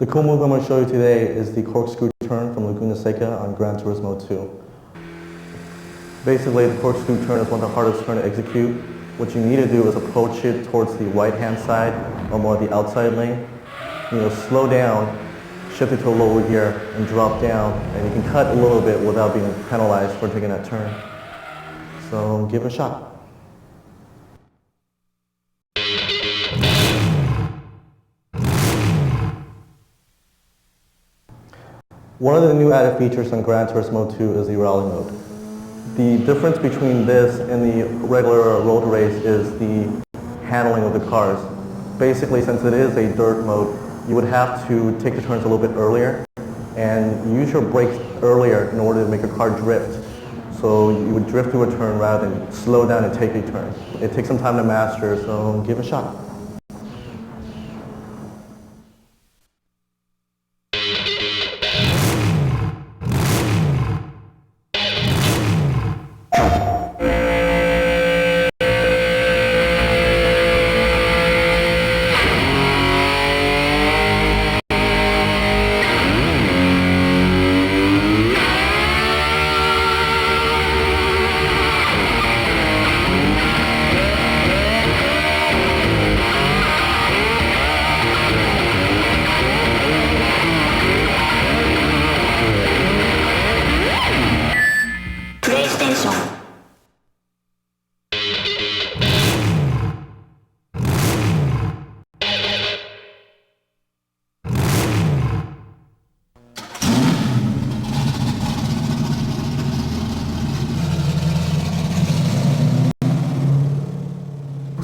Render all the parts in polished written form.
The cool move I'm going to show you today is the corkscrew turn from Laguna Seca on Gran Turismo 2. Basically, the corkscrew turn is one of the hardest turns to execute. What you need to do is approach it towards the right-hand side or more the outside lane. Slow down, shift it to a lower gear, and drop down, and you can cut a little bit without being penalized for taking that turn. So give it a shot. One of the new added features on Gran Turismo 2 is the rally mode. The difference between this and the regular road race is the handling of the cars. Basically, since it is a dirt mode, you would have to take the turns a little bit earlier and use your brakes earlier in order to make your car drift. So you would drift through a turn rather than slow down and take a turn. It takes some time to master, so give it a shot.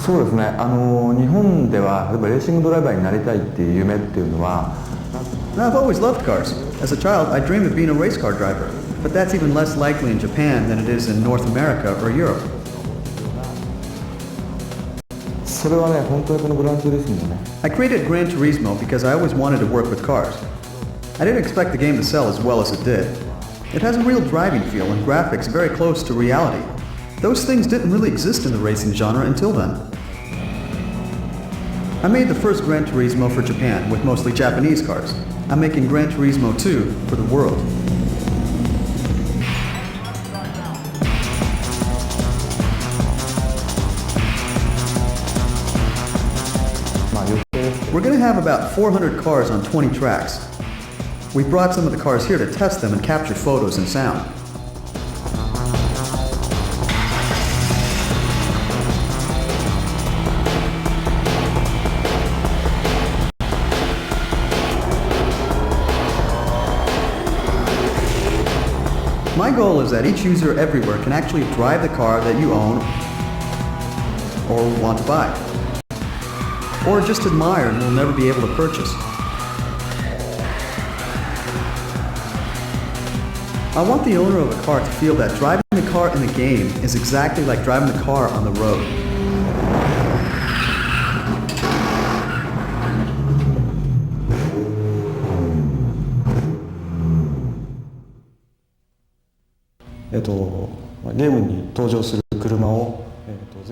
そうですね、日本では例えばレーシングドライバーになりたいっていう夢っていうのは Now, I've always loved cars. As a child, I dreamed of being a race car driver. But that's even less likely in Japan than it is in North America or Europe. それはね、本当にこのグランツーリスモね I created Gran Turismo because I always wanted to work with cars. I didn't expect the game to sell as well as it did. It has a real driving feel and graphics very close to reality. Those things didn't really exist in the racing genre until then. I made the first Gran Turismo for Japan with mostly Japanese cars. I'm making Gran Turismo 2 for the world. We're going to have about 400 cars on 20 tracks. We brought some of the cars here to test them and capture photos and sound. My goal is that each user everywhere can actually drive the car that you own or want to buy, or just admire and will never be able to purchase. I want the owner of a car to feel that driving the car in the game is exactly like driving the car on the road.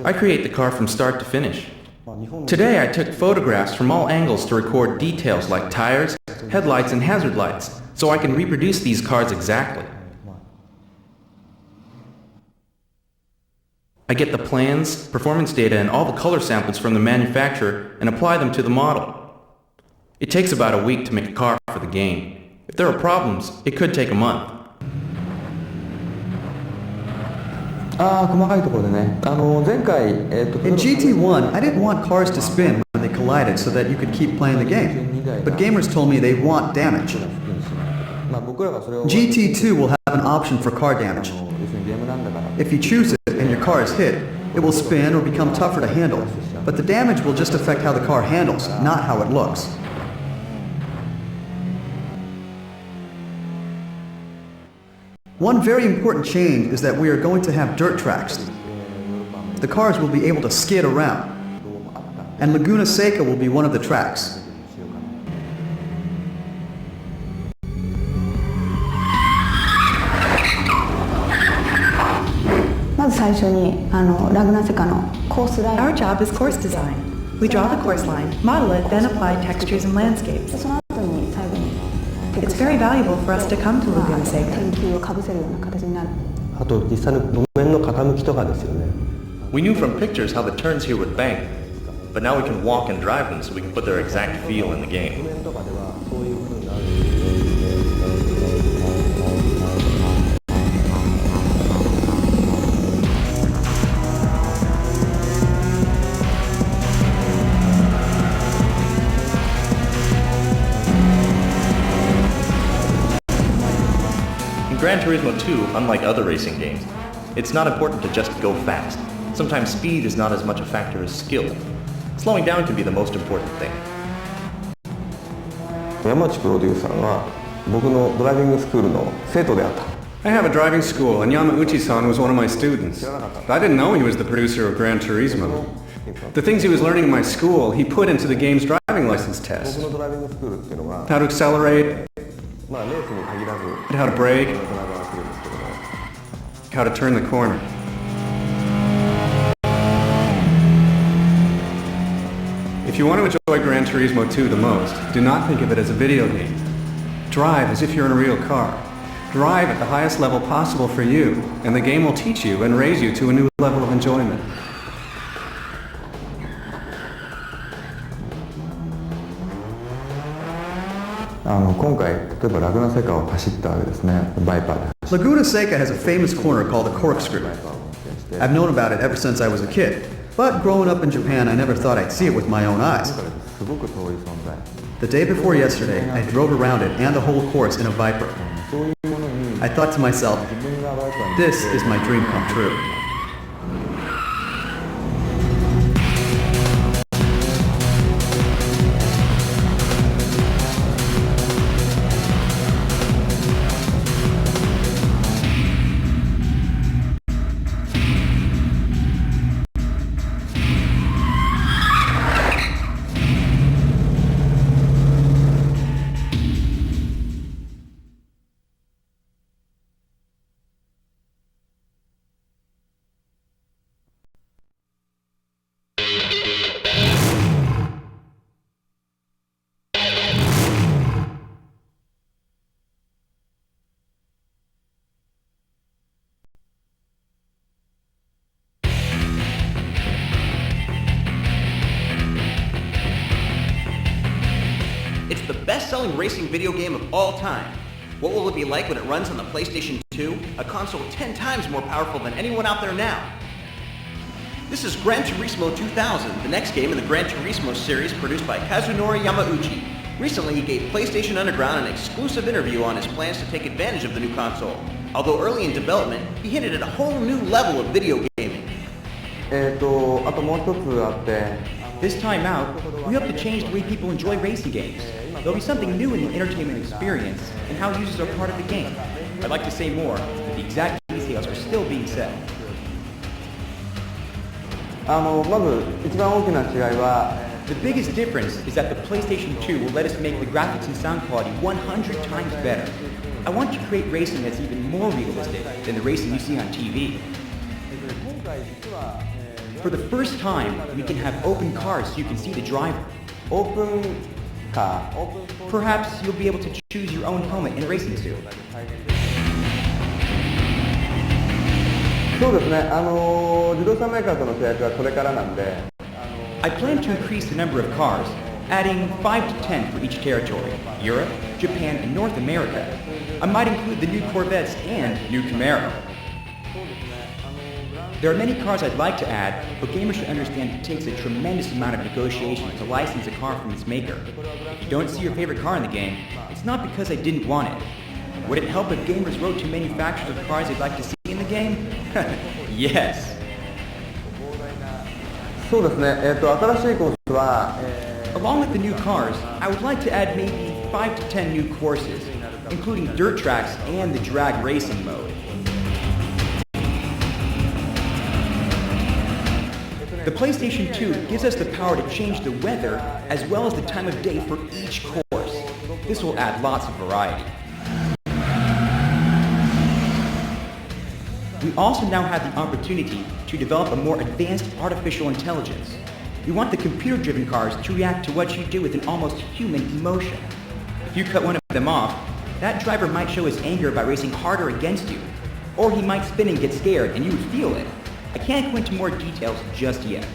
I create the car from start to finish. Today I took photographs from all angles to record details like tires, headlights, and hazard lights, so I can reproduce these cars exactly. I get the plans, performance data, and all the color samples from the manufacturer and apply them to the model. It takes about a week to make a car for the game. If there are problems, it could take a month. 細かいところでね、前回、In GT1, I didn't want cars to spin when they collided so that you could keep playing the game. But gamers told me they want damage. GT2 will have an option for car damage. If you choose it and your car is hit, it will spin or become tougher to handle. But the damage will just affect how the car handles, not how it looks. One very important change is that we are going to have dirt tracks. The cars will be able to skid around, and Laguna Seca will be one of the tracks. まず最初にラグナセカのコースライン Our job is course design. We draw the course line, model it, then apply textures and landscapes. その後に最 It's very valuable for us to come to Laguna 研 Seca. 究をかぶせるような形になる。あと実際の路面の傾きとかですよね。 We knew from pictures how the turns here would bank, but now we can walk and drive them so we can put their exact feel in the game. In Gran Turismo 2, unlike other racing games, it's not important to just go fast. Sometimes speed is not as much a factor as skill. Slowing down can be the most important thing. 山内プロデューサーは僕のドライビングスクールの生徒であった。 I have a driving school, and Yamauchi-san was one of my students. I didn't know he was the producer of Gran Turismo. The things he was learning in my school, he put into the game's driving license test. 僕のドライビングスクールっていうのは、 How to accelerate, まあレースに限らず、 how to brake, ドライバーがするんですけども、 how to turn the corner. If you want to enjoy Gran Turismo 2 the most, do not think of it as a video game. Drive as if you're in a real car. Drive at the highest level possible for you, and the game will teach you and raise you to a new level of enjoyment. 今回例えばラグナセカを走ったわけですね。バイパーで。 Laguna Seca has a famous corner called the corkscrew. I've known about it ever since I was a kid, but growing up in Japan, I never thought I'd see it with my own eyes. すごく遠い存在。 The day before yesterday, I drove around it and the whole course in a Viper. そういうものに I thought to myself, 自分がバイパーに this is my dream come true. It's the best-selling racing video game of all time. What will it be like when it runs on the PlayStation 2, a console 10 times more powerful than anyone out there now? This is Gran Turismo 2000, the next game in the Gran Turismo series produced by Kazunori Yamauchi. Recently, he gave PlayStation Underground an exclusive interview on his plans to take advantage of the new console. Although early in development, he hinted at a whole new level of video gaming. あともう一つあって。 This time out, we hope to change the way people enjoy racing games. There'll be something new in the entertainment experience and how users are part of the game. I'd like to say more, but the exact details are still being set. まず一番大きな違いは The biggest difference is that the PlayStation 2 will let us make the graphics and sound quality 100 times better. I want to create racing that's even more realistic than the racing you see on TV. For the first time, we can have open cars so you can see the driver. オープンカー、 Perhaps you'll be able to choose your own helmet and racing suit. そうですね。自動車メーカーとの契約はこれからなんで、 I plan to increase the number of cars, adding 5 to 10 for each territory, Europe, Japan, and North America. I might include the new Corvettes and new Camaro. There are many cars I'd like to add, but gamers should understand it takes a tremendous amount of negotiation to license a car from its maker. If you don't see your favorite car in the game, it's not because I didn't want it. Would it help if gamers wrote to manufacturers of cars they'd like to see in the game? Yes. そうですね。新しいコースは、 Along with the new cars, I would like to add maybe 5 to 10 new courses, including dirt tracks and the drag racing mode. The PlayStation 2 gives us the power to change the weather as well as the time of day for each course. This will add lots of variety. We also now have the opportunity to develop a more advanced artificial intelligence. We want the computer-driven cars to react to what you do with an almost human emotion. If you cut one of them off, That driver might show his anger by racing harder against you, or he might spin and get scared and you would feel it. I can't go into more details just yet.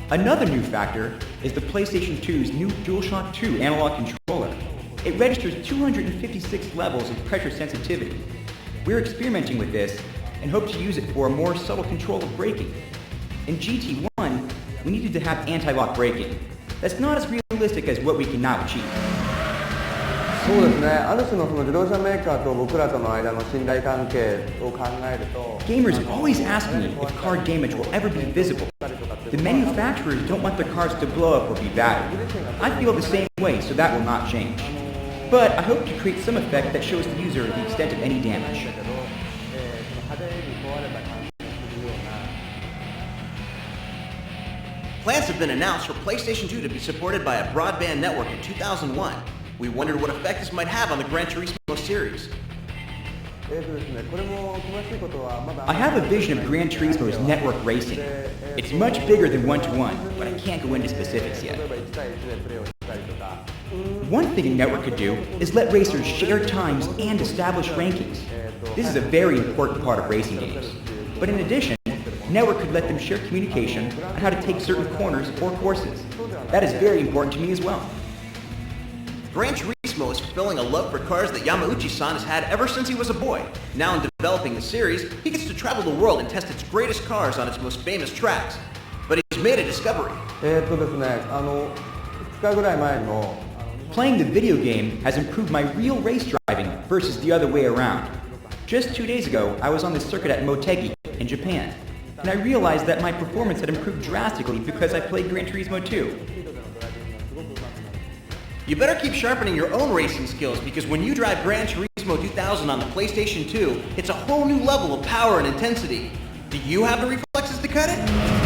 Another new factor is the PlayStation 2's new DualShock 2 analog controller. It registers 256 levels of pressure sensitivity. We're experimenting with this and hope to use it for a more subtle control of braking. In GT1, we needed to have anti-lock braking. That's not as realistic as what we can now achieve. そうですね、ある種のその自動車メーカーと僕らとの間の信頼関係を考えると Gamers always ask me if car damage will ever be visible. The manufacturers don't want their cars to blow up or be battered. I feel the same way, so that will not change. But I hope to create some effect that shows the user the extent of any damage. Plans have been announced for PlayStation 2 to be supported by a broadband network in 2001. We wondered what effect this might have on the Gran Turismo series. I have a vision of Gran Turismo's network racing. It's much bigger than one-to-one, but I can't go into specifics yet. One thing a network could do is let racers share times and establish rankings. This is a very important part of racing games. But in addition, a network could let them share communication on how to take certain corners or courses. That is very important to me as well. Gran Turismo is fulfilling a love for cars that Yamauchi-san has had ever since he was a boy. Now in developing the series, he gets to travel the world and test its greatest cars on its most famous tracks. But he's made a discovery. ですね、2日ぐらい前の Playing the video game has improved my real race driving versus the other way around. Just 2 days ago, I was on the circuit at Motegi in Japan, and I realized that my performance had improved drastically because I played Gran Turismo 2. You better keep sharpening your own racing skills because when you drive Gran Turismo 2000 on the PlayStation 2, it's a whole new level of power and intensity. Do you have the reflexes to cut it?